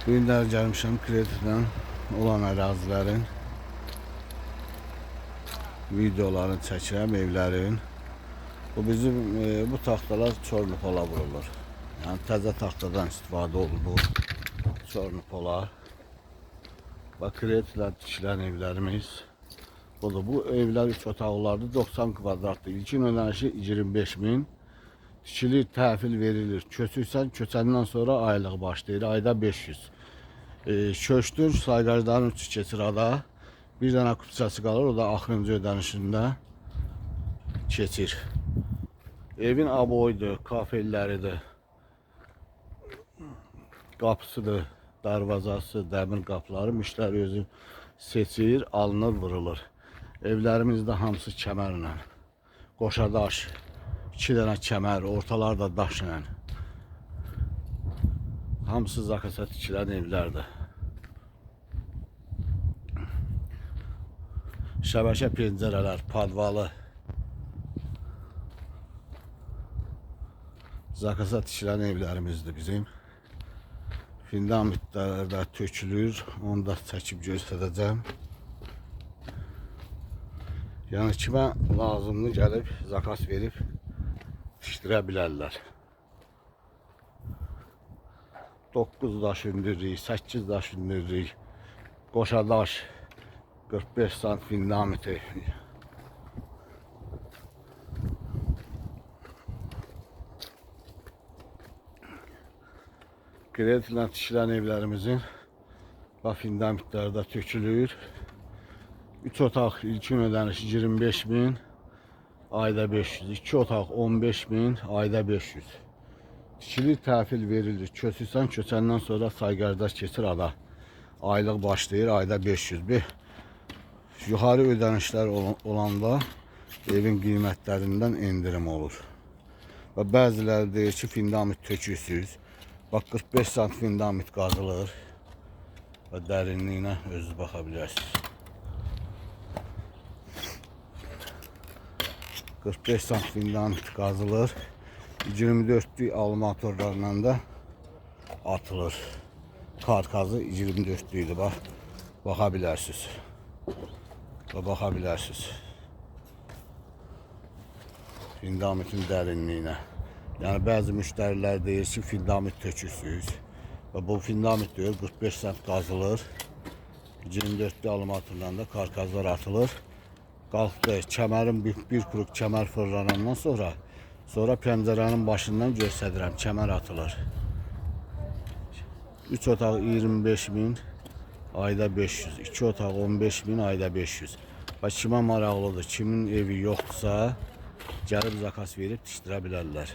Bu günlər gəlmişəm kreditlə olan ərazilərin videolarını çəkirəm, evlərin. Bu bizim bu taxtalar çorlupola vurulur. Yəni təzə taxtadan istifadə olunur. Çorlupolar. Bax kreditlə tikilən evlərimiz. Budur. Bu evlər 3 otaqlardır, 90 kvadratdır. İlkin ödənişi 25.000. Tikilir, təhvil verilir. Köçürsən, köçəndən sonra aylıq başlayır. Ayda 500. Köçdür, sayğacların uçu keçir ada. Bir dənə kupçası qalır, o da axırıncı ödənişində keçir. Evin aboyudur, kafelləridir, qapısıdır, darvazası, dəmir qapıları müştəri özü seçir, alınır, vurulur. Evlərimizdə hamısı kəmərlə, qoşadaş, 2 dənə kəmər, ortalarda daşla. Hamısı zakasa tikilən evlərdir. Şəbəkə pəncərələr, padvalı. Zakasa tikilən evlərimizdir bizim. Fundamentlər də tökülür. Onu da çəkib göstərəcəm. Yəni kimə lazımlı gəlib, zakas verib tikdirə bilərlər. 9 daş hündürlük, 8 daş hündürlük, qoşadaş, 45 sant fundamenti. Kreditlə tikilən evlərimizin fundamentləri də tökülür. 3 otaq ilkin ödənişi 25.000, ayda 500. 2 otaq 15.000, ayda 500. Tikilir, təhvil verilir. Köçürsən, köçəndən sonra sayğaclar keçir ada. Aylıq başlayır, ayda 500. Yuxarı ödənişlər olanda evin qiymətlərindən endirim olur. Və bəziləri deyir ki, fundament tökürsüz. Bax 45 sant fundament qazılır və dərinliyinə özünüz baxa bilərsiniz. 45 sant fundament qazılır. 24'lük almatorlarla da atılır. Karkazı 24'lüydü bax. Baxa bilərsiniz. Və baxa bilərsiniz. Fundamentin dərinliyinə. Yəni bəzi müştərilər deyir ki, fundament tökürsüz. Və bu fundament deyir 45 sant qazılır. 24'lük almatorla da karkazlar atılır. Qalxdı, kəmərin bir kuruk kəmər fırlanandan sonra pəncərənin başından göstərirəm, kəmər atılır. 3 otaq 25.000, ayda 500. 2 otaq 15.000, ayda 500. Və kimə maraqlıdır, kimin evi yoxdursa, gəlib zakas verib tikdirə bilərlər.